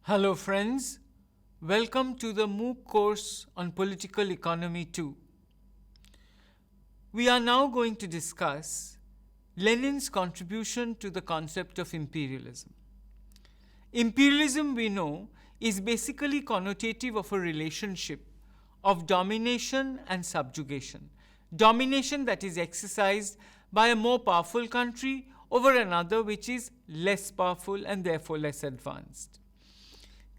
Hello friends, welcome to the MOOC course on Political Economy 2. We are now going to discuss Lenin's contribution to the concept of imperialism. Imperialism, we know, is basically connotative of a relationship of domination and subjugation. Domination that is exercised by a more powerful country over another which is less powerful and therefore less advanced.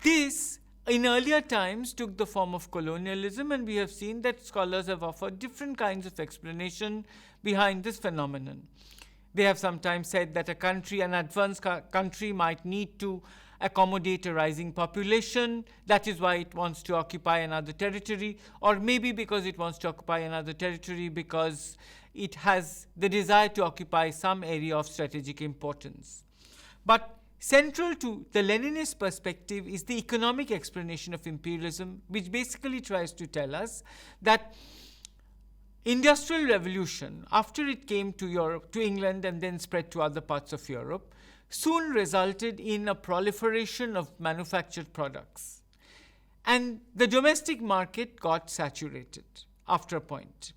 This, in earlier times, took the form of colonialism, and we have seen that scholars have offered different kinds of explanation behind this phenomenon. They have sometimes said that an advanced country might need to accommodate a rising population, that is why it wants to occupy another territory, or maybe because it wants to occupy another territory because it has the desire to occupy some area of strategic importance. But central to the Leninist perspective is the economic explanation of imperialism, which basically tries to tell us that Industrial Revolution, after it came to Europe, to England and then spread to other parts of Europe, soon resulted in a proliferation of manufactured products. And the domestic market got saturated after a point.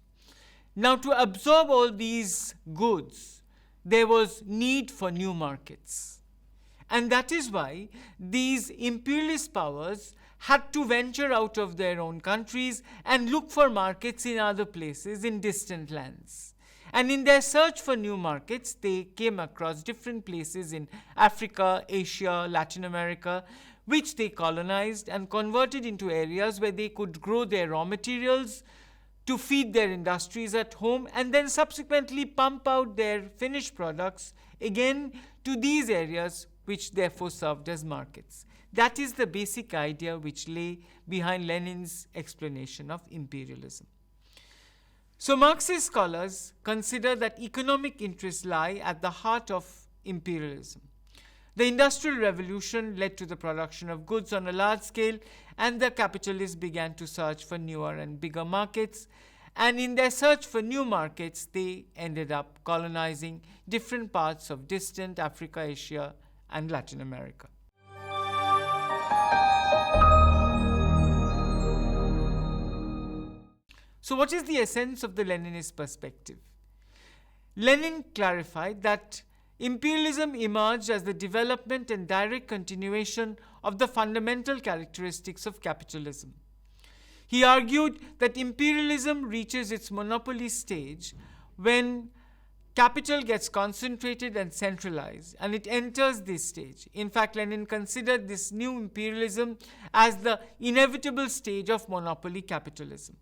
Now, to absorb all these goods, there was need for new markets. And that is why these imperialist powers had to venture out of their own countries and look for markets in other places, in distant lands. And in their search for new markets, they came across different places in Africa, Asia, Latin America, which they colonized and converted into areas where they could grow their raw materials to feed their industries at home, and then subsequently pump out their finished products again to these areas, which therefore served as markets. That is the basic idea which lay behind Lenin's explanation of imperialism. So Marxist scholars consider that economic interests lie at the heart of imperialism. The Industrial Revolution led to the production of goods on a large scale, and the capitalists began to search for newer and bigger markets. And in their search for new markets, they ended up colonizing different parts of distant Africa, Asia, and Latin America. So what is the essence of the Leninist perspective? Lenin clarified that imperialism emerged as the development and direct continuation of the fundamental characteristics of capitalism. He argued that imperialism reaches its monopoly stage when capital gets concentrated and centralized, and it enters this stage. In fact, Lenin considered this new imperialism as the inevitable stage of monopoly capitalism.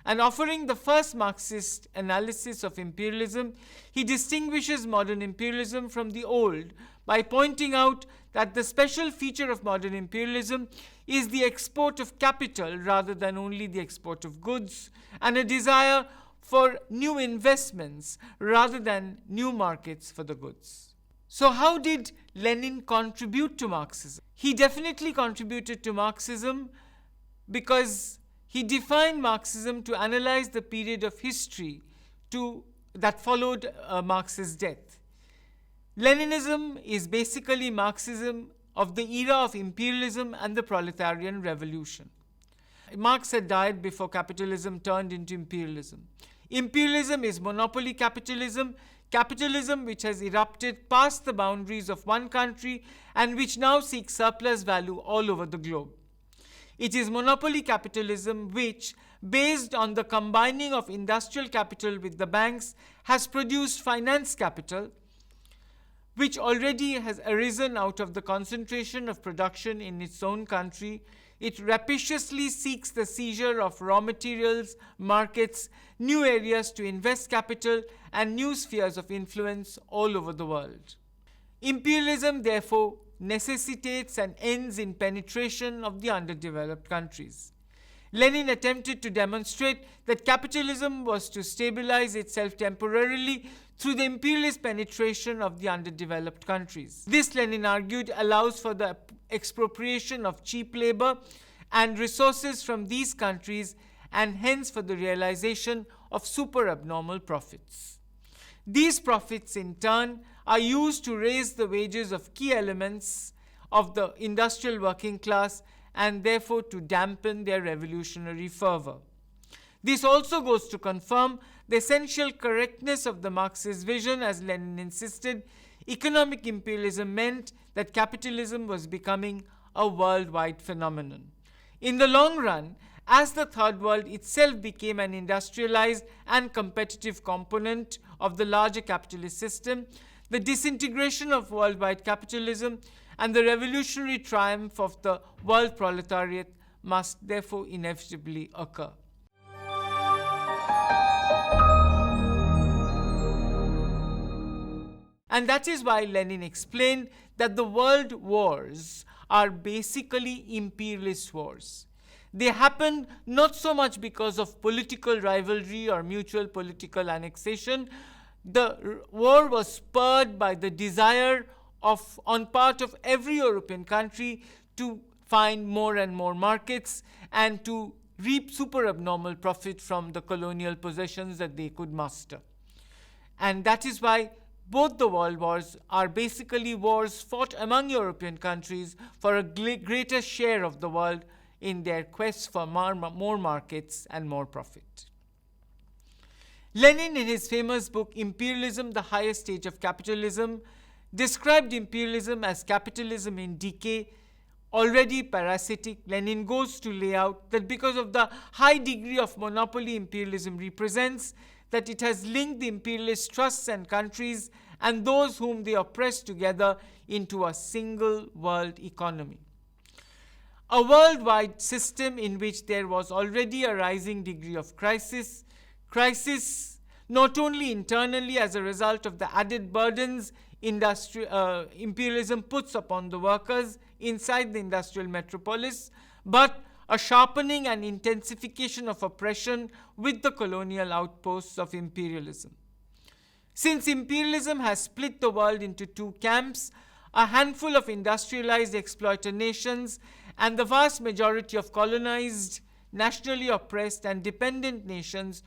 And offering the first Marxist analysis of imperialism, he distinguishes modern imperialism from the old by pointing out that the special feature of modern imperialism is the export of capital rather than only the export of goods, and a desire for new investments rather than new markets for the goods. So how did Lenin contribute to Marxism? He definitely contributed to Marxism because he defined Marxism to analyze the period of history that followed Marx's death. Leninism is basically Marxism of the era of imperialism and the proletarian revolution. Marx had died before capitalism turned into imperialism. Imperialism is monopoly capitalism, capitalism which has erupted past the boundaries of one country and which now seeks surplus value all over the globe. It is monopoly capitalism which, based on the combining of industrial capital with the banks, has produced finance capital, which already has arisen out of the concentration of production in its own country. It rapaciously seeks the seizure of raw materials, markets, new areas to invest capital, and new spheres of influence all over the world. Imperialism, therefore, necessitates and ends in penetration of the underdeveloped countries. Lenin attempted to demonstrate that capitalism was to stabilize itself temporarily through the imperialist penetration of the underdeveloped countries. This, Lenin argued, allows for the expropriation of cheap labor and resources from these countries, and hence for the realization of super abnormal profits. These profits, in turn, are used to raise the wages of key elements of the industrial working class and therefore to dampen their revolutionary fervor. This also goes to confirm the essential correctness of the Marxist vision. As Lenin insisted, economic imperialism meant that capitalism was becoming a worldwide phenomenon. In the long run, as the Third World itself became an industrialized and competitive component of the larger capitalist system, the disintegration of worldwide capitalism and the revolutionary triumph of the world proletariat must therefore inevitably occur. And that is why Lenin explained that the world wars are basically imperialist wars. They happened not so much because of political rivalry or mutual political annexation. The war was spurred by the desire on part of every European country to find more and more markets and to reap super abnormal profit from the colonial possessions that they could master. And that is why both the world wars are basically wars fought among European countries for a greater share of the world in their quest for more markets and more profit. Lenin, in his famous book Imperialism, the Highest Stage of Capitalism, described imperialism as capitalism in decay, already parasitic. Lenin goes to lay out that because of the high degree of monopoly imperialism represents, that it has linked the imperialist trusts and countries and those whom they oppress together into a single world economy. A worldwide system in which there was already a rising degree of crisis not only internally as a result of the added burdens imperialism puts upon the workers inside the industrial metropolis, but a sharpening and intensification of oppression with the colonial outposts of imperialism. Since imperialism has split the world into two camps, a handful of industrialized exploiter nations and the vast majority of colonized, nationally oppressed and dependent nations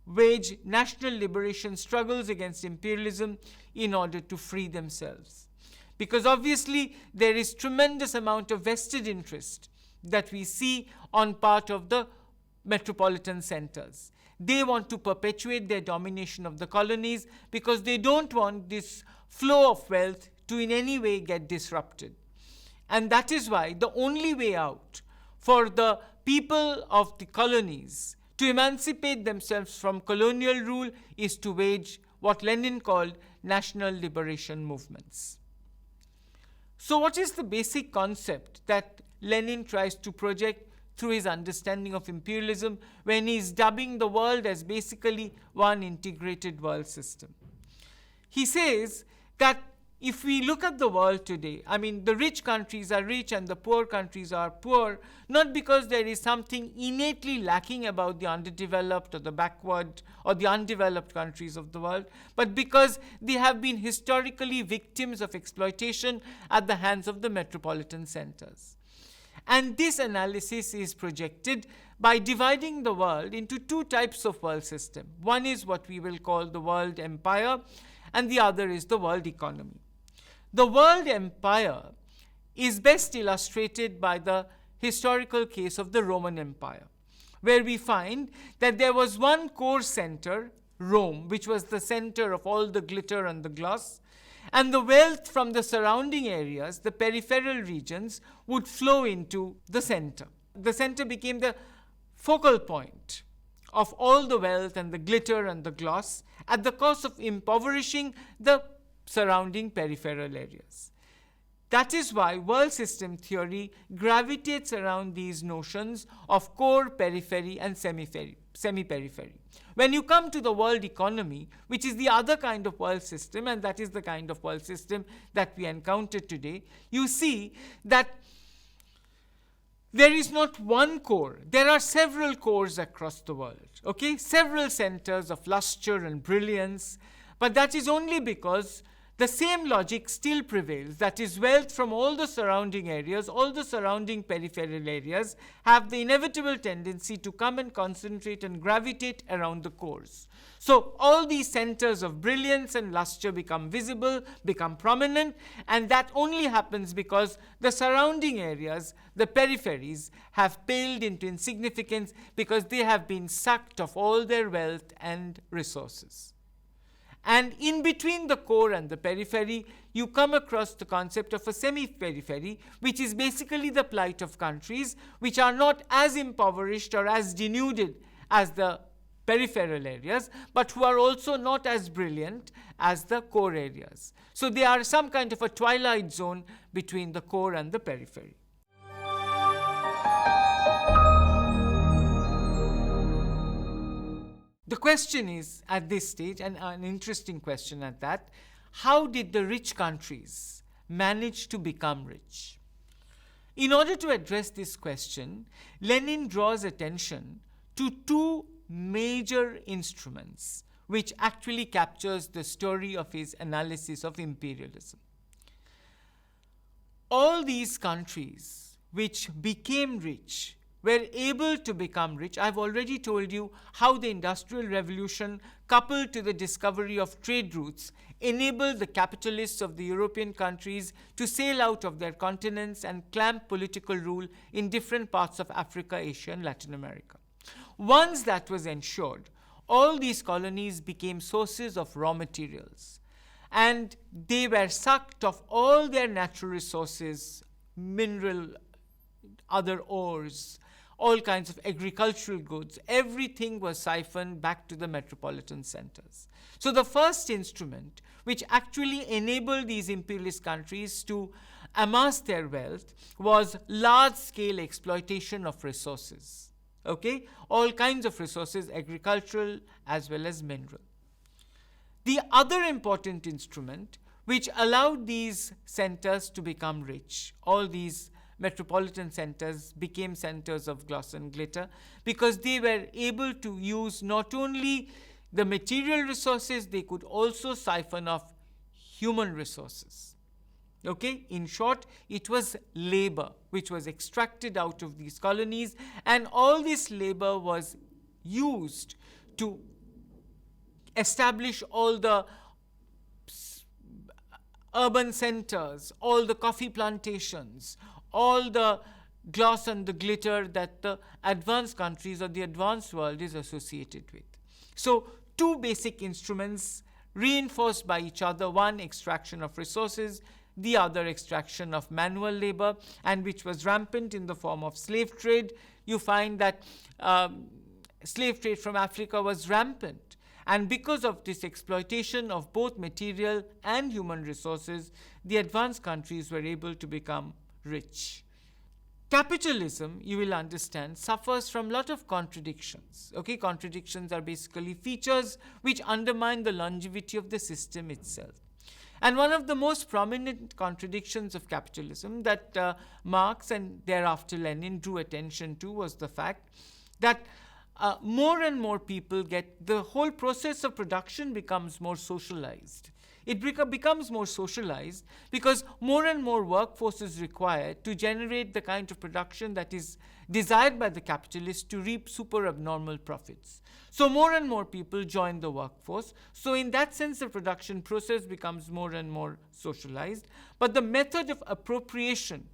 wage national liberation struggles against imperialism in order to free themselves. Because obviously there is tremendous amount of vested interest that we see on part of the metropolitan centers. They want to perpetuate their domination of the colonies because they don't want this flow of wealth to in any way get disrupted. And that is why the only way out for the people of the colonies to emancipate themselves from colonial rule is to wage what Lenin called national liberation movements. So what is the basic concept that Lenin tries to project through his understanding of imperialism when he is dubbing the world as basically one integrated world system? He says that if we look at the world today, the rich countries are rich and the poor countries are poor, not because there is something innately lacking about the underdeveloped or the backward or the undeveloped countries of the world, but because they have been historically victims of exploitation at the hands of the metropolitan centers. And this analysis is projected by dividing the world into two types of world system. One is what we will call the world empire, and the other is the world economy. The world empire is best illustrated by the historical case of the Roman Empire, where we find that there was one core center, Rome, which was the center of all the glitter and the gloss, and the wealth from the surrounding areas, the peripheral regions, would flow into the center. The center became the focal point of all the wealth and the glitter and the gloss at the cost of impoverishing the surrounding peripheral areas. That is why world system theory gravitates around these notions of core, periphery, and semi-periphery. When you come to the world economy, which is the other kind of world system, and that is the kind of world system that we encounter today, you see that there is not one core. There are several cores across the world, several centers of luster and brilliance, but that is only because the same logic still prevails. That is, wealth from all the surrounding areas, all the surrounding peripheral areas, have the inevitable tendency to come and concentrate and gravitate around the cores. So all these centers of brilliance and luster become visible, become prominent, and that only happens because the surrounding areas, the peripheries, have paled into insignificance because they have been sucked of all their wealth and resources. And in between the core and the periphery, you come across the concept of a semi-periphery, which is basically the plight of countries which are not as impoverished or as denuded as the peripheral areas, but who are also not as brilliant as the core areas. So they are some kind of a twilight zone between the core and the periphery. The question is, at this stage, and an interesting question at that, how did the rich countries manage to become rich? In order to address this question, Lenin draws attention to two major instruments which actually captures the story of his analysis of imperialism. All these countries which became rich were able to become rich. I've already told you how the Industrial Revolution, coupled to the discovery of trade routes, enabled the capitalists of the European countries to sail out of their continents and clamp political rule in different parts of Africa, Asia, and Latin America. Once that was ensured, all these colonies became sources of raw materials, and they were sucked of all their natural resources, mineral, other ores, all kinds of agricultural goods. Everything was siphoned back to the metropolitan centers. So the first instrument which actually enabled these imperialist countries to amass their wealth was large-scale exploitation of resources. Okay? All kinds of resources, agricultural as well as mineral. The other important instrument which allowed these centers to become rich, all these metropolitan centers became centers of gloss and glitter, because they were able to use not only the material resources, they could also siphon off human resources. Okay? In short, it was labor which was extracted out of these colonies, and all this labor was used to establish all the urban centers, all the coffee plantations, all the gloss and the glitter that the advanced countries or the advanced world is associated with. So two basic instruments reinforced by each other, one extraction of resources, the other extraction of manual labor, and which was rampant in the form of slave trade. You find that slave trade from Africa was rampant, and because of this exploitation of both material and human resources, the advanced countries were able to become rich. Capitalism, you will understand, suffers from a lot of contradictions. Okay, contradictions are basically features which undermine the longevity of the system itself. And one of the most prominent contradictions of capitalism that Marx and thereafter Lenin drew attention to was the fact that more and more people the whole process of production becomes more socialized. It becomes more socialized because more and more workforce is required to generate the kind of production that is desired by the capitalists to reap super abnormal profits. So more and more people join the workforce. So in that sense, the production process becomes more and more socialized. But the method of appropriation,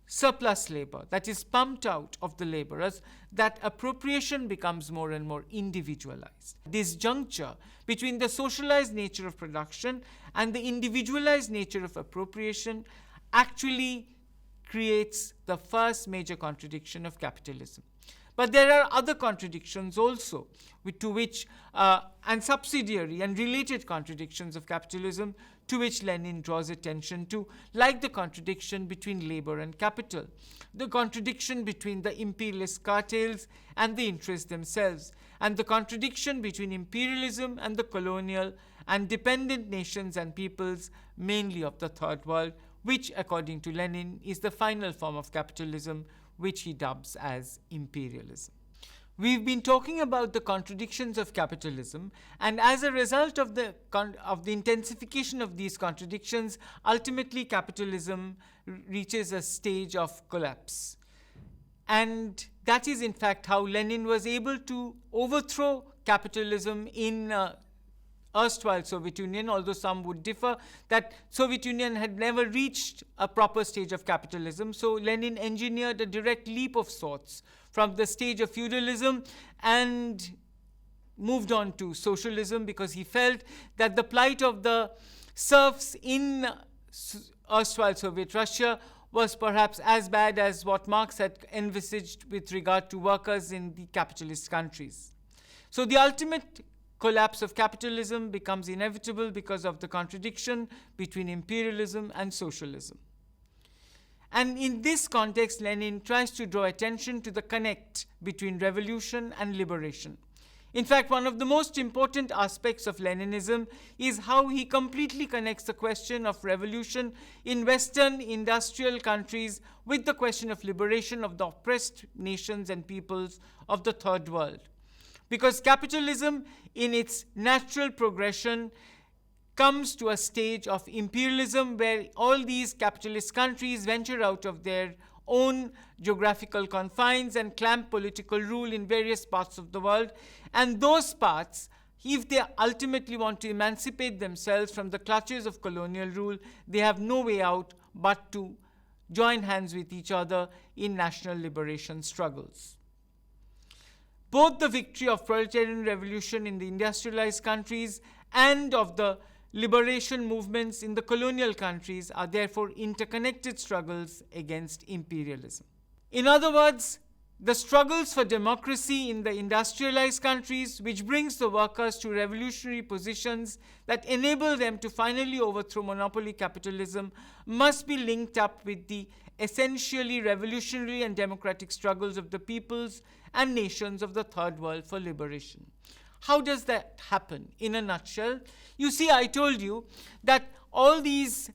surplus labor that is pumped out of the laborers, that appropriation becomes more and more individualized. This juncture between the socialized nature of production and the individualized nature of appropriation actually creates the first major contradiction of capitalism. But there are other contradictions also, and subsidiary and related contradictions of capitalism to which Lenin draws attention to, like the contradiction between labor and capital, the contradiction between the imperialist cartels and the interests themselves, and the contradiction between imperialism and the colonial and dependent nations and peoples, mainly of the Third World, which, according to Lenin, is the final form of capitalism, which he dubs as imperialism. We've been talking about the contradictions of capitalism, and as a result of the intensification of these contradictions, ultimately capitalism reaches a stage of collapse. And that is in fact how Lenin was able to overthrow capitalism in erstwhile Soviet Union, although some would differ that Soviet Union had never reached a proper stage of capitalism. So Lenin engineered a direct leap of sorts from the stage of feudalism and moved on to socialism, because he felt that the plight of the serfs in erstwhile Soviet Russia was perhaps as bad as what Marx had envisaged with regard to workers in the capitalist countries. So the ultimate collapse of capitalism becomes inevitable because of the contradiction between imperialism and socialism. And in this context, Lenin tries to draw attention to the connect between revolution and liberation. In fact, one of the most important aspects of Leninism is how he completely connects the question of revolution in Western industrial countries with the question of liberation of the oppressed nations and peoples of the Third World. Because capitalism, in its natural progression, comes to a stage of imperialism where all these capitalist countries venture out of their own geographical confines and clamp political rule in various parts of the world. And those parts, if they ultimately want to emancipate themselves from the clutches of colonial rule, they have no way out but to join hands with each other in national liberation struggles. Both the victory of proletarian revolution in the industrialized countries and of the liberation movements in the colonial countries are therefore interconnected struggles against imperialism. In other words, the struggles for democracy in the industrialized countries, which brings the workers to revolutionary positions that enable them to finally overthrow monopoly capitalism, must be linked up with the essentially revolutionary and democratic struggles of the peoples and nations of the Third World for liberation. How does that happen? In a nutshell, you see, I told you that all these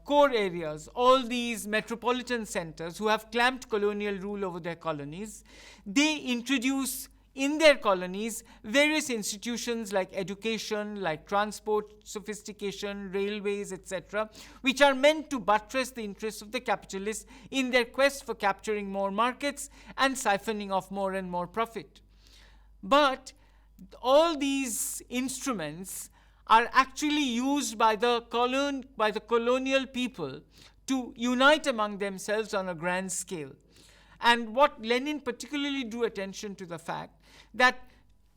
core areas, all these metropolitan centers who have clamped colonial rule over their colonies, they introduce in their colonies various institutions like education, like transport, sophistication, railways, etc., which are meant to buttress the interests of the capitalists in their quest for capturing more markets and siphoning off more and more profit. But all these instruments are actually used by the colonial people to unite among themselves on a grand scale. And what Lenin particularly drew attention to the fact that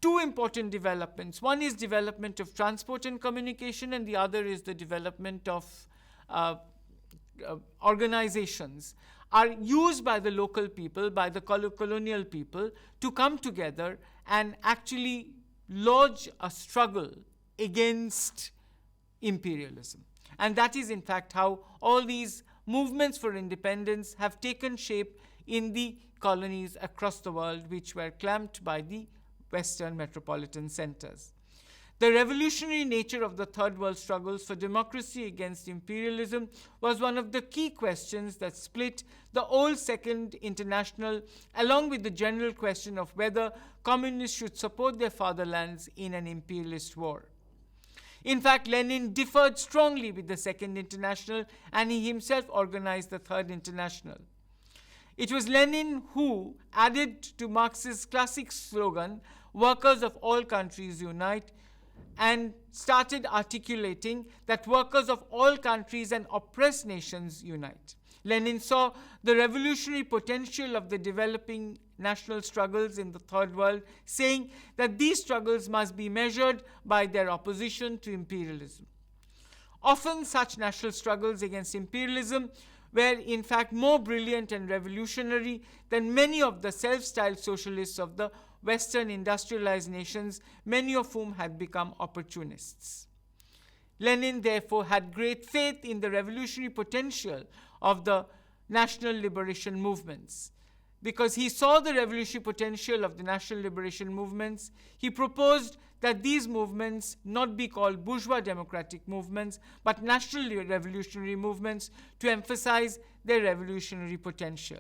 two important developments, one is development of transport and communication, and the other is the development of organizations, are used by the local people, by the colonial people, to come together and actually lodge a struggle against imperialism. And that is in fact how all these movements for independence have taken shape in the colonies across the world, which were clamped by the Western metropolitan centers. The revolutionary nature of the Third World struggles for democracy against imperialism was one of the key questions that split the old Second International, along with the general question of whether communists should support their fatherlands in an imperialist war. In fact, Lenin differed strongly with the Second International, and he himself organized the Third International. It was Lenin who added to Marx's classic slogan, "Workers of all countries unite," and started articulating that workers of all countries and oppressed nations unite. Lenin saw the revolutionary potential of the developing national struggles in the Third World, saying that these struggles must be measured by their opposition to imperialism. Often such national struggles against imperialism were in fact more brilliant and revolutionary than many of the self-styled socialists of the Western industrialized nations, many of whom had become opportunists. Lenin therefore had great faith in the revolutionary potential of the national liberation movements. Because he saw the revolutionary potential of the national liberation movements, he proposed that these movements not be called bourgeois democratic movements, but national revolutionary movements, to emphasize their revolutionary potential.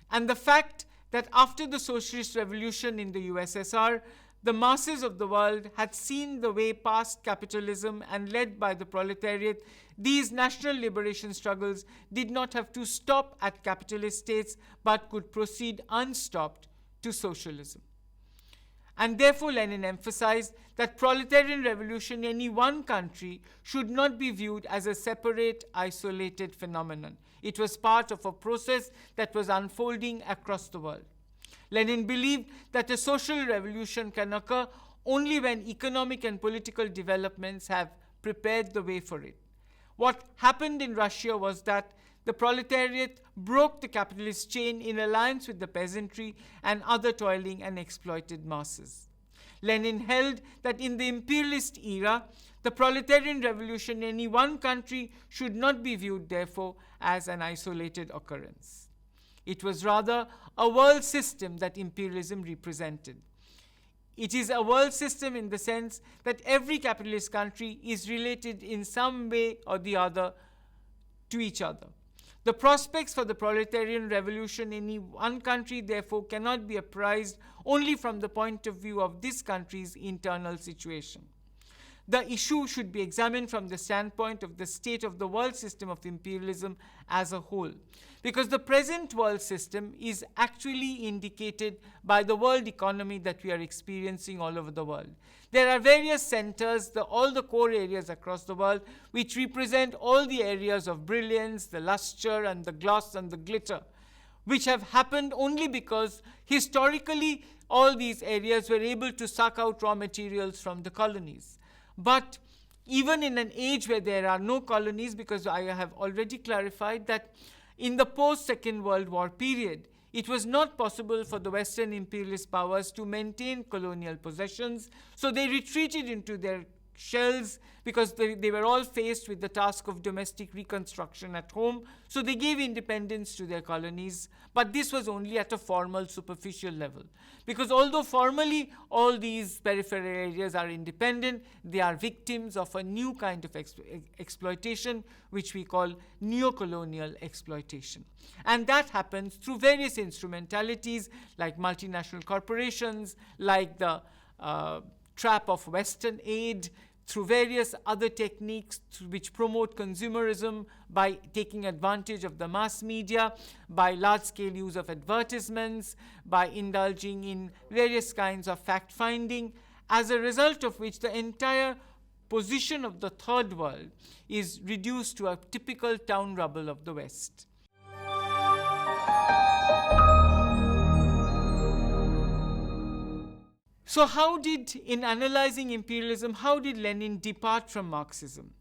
And the fact that after the socialist revolution in the USSR, the masses of the world had seen the way past capitalism and led by the proletariat, these national liberation struggles did not have to stop at capitalist states but could proceed unstopped to socialism. And therefore Lenin emphasized that proletarian revolution in any one country should not be viewed as a separate, isolated phenomenon. It was part of a process that was unfolding across the world. Lenin believed that a social revolution can occur only when economic and political developments have prepared the way for it. What happened in Russia was that the proletariat broke the capitalist chain in alliance with the peasantry and other toiling and exploited masses. Lenin held that in the imperialist era, the proletarian revolution in any one country should not be viewed, therefore, as an isolated occurrence. It was rather a world system that imperialism represented. It is a world system in the sense that every capitalist country is related in some way or the other to each other. The prospects for the proletarian revolution in any one country, therefore, cannot be appraised only from the point of view of this country's internal situation. The issue should be examined from the standpoint of the state of the world system of imperialism as a whole, because the present world system is actually indicated by the world economy that we are experiencing all over the world. There are various centers, all the core areas across the world, which represent all the areas of brilliance, the luster, and the gloss and the glitter, which have happened only because historically all these areas were able to suck out raw materials from the colonies. But even in an age where there are no colonies, because I have already clarified that in the post-Second World War period, it was not possible for the Western imperialist powers to maintain colonial possessions, so they retreated into their shells because they were all faced with the task of domestic reconstruction at home, so they gave independence to their colonies, but this was only at a formal, superficial level. Because although formally all these peripheral areas are independent, they are victims of a new kind of exploitation, which we call neo-colonial exploitation. And that happens through various instrumentalities like multinational corporations, like the trap of Western aid, through various other techniques which promote consumerism by taking advantage of the mass media, by large-scale use of advertisements, by indulging in various kinds of fact-finding, as a result of which the entire position of the third world is reduced to a typical town rubble of the West. So in analyzing imperialism, how did Lenin depart from Marxism?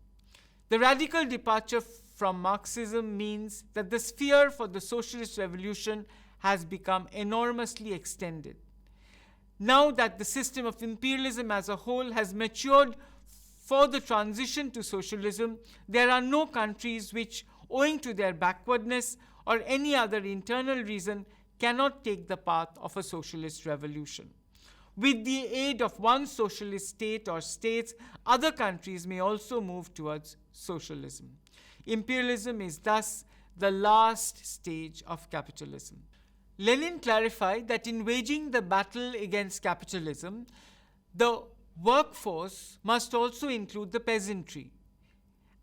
The radical departure from Marxism means that the sphere for the socialist revolution has become enormously extended. Now that the system of imperialism as a whole has matured for the transition to socialism, there are no countries which, owing to their backwardness or any other internal reason, cannot take the path of a socialist revolution. With the aid of one socialist state or states, other countries may also move towards socialism. Imperialism is thus the last stage of capitalism. Lenin clarified that in waging the battle against capitalism, the workforce must also include the peasantry.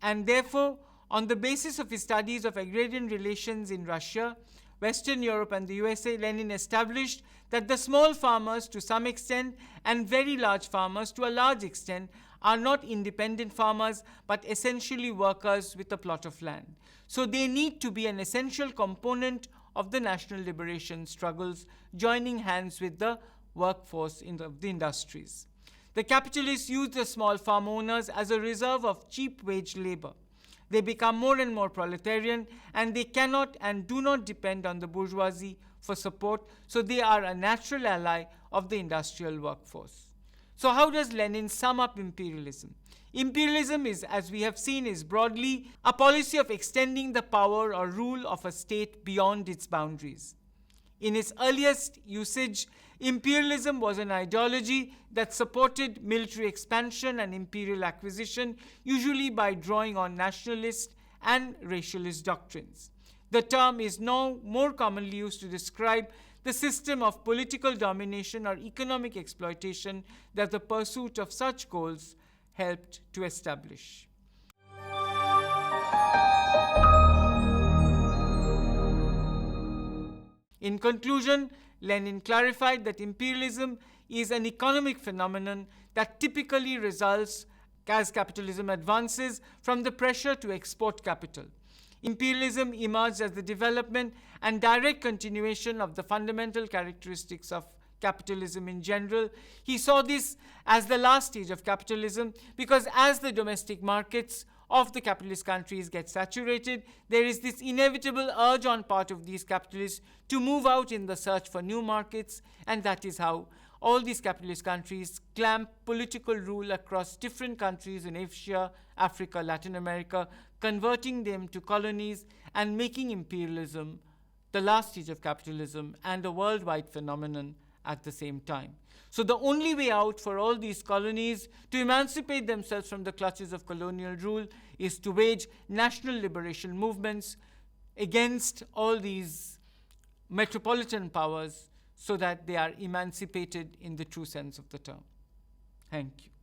And therefore, on the basis of his studies of agrarian relations in Russia, Western Europe and the USA, Lenin established that the small farmers to some extent and very large farmers to a large extent are not independent farmers but essentially workers with a plot of land. So they need to be an essential component of the national liberation struggles, joining hands with the workforce of the industries. The capitalists use the small farm owners as a reserve of cheap wage labor. They become more and more proletarian, and they cannot and do not depend on the bourgeoisie for support, so they are a natural ally of the industrial workforce. So how does Lenin sum up imperialism? Imperialism is, as we have seen, is broadly a policy of extending the power or rule of a state beyond its boundaries. In its earliest usage, imperialism was an ideology that supported military expansion and imperial acquisition, usually by drawing on nationalist and racialist doctrines. The term is now more commonly used to describe the system of political domination or economic exploitation that the pursuit of such goals helped to establish. In conclusion, Lenin clarified that imperialism is an economic phenomenon that typically results, as capitalism advances, from the pressure to export capital. Imperialism emerged as the development and direct continuation of the fundamental characteristics of capitalism in general. He saw this as the last stage of capitalism because as the domestic markets of the capitalist countries get saturated, there is this inevitable urge on part of these capitalists to move out in the search for new markets, and that is how all these capitalist countries clamp political rule across different countries in Asia, Africa, Latin America, converting them to colonies and making imperialism the last stage of capitalism and a worldwide phenomenon at the same time. So the only way out for all these colonies to emancipate themselves from the clutches of colonial rule is to wage national liberation movements against all these metropolitan powers so that they are emancipated in the true sense of the term. Thank you.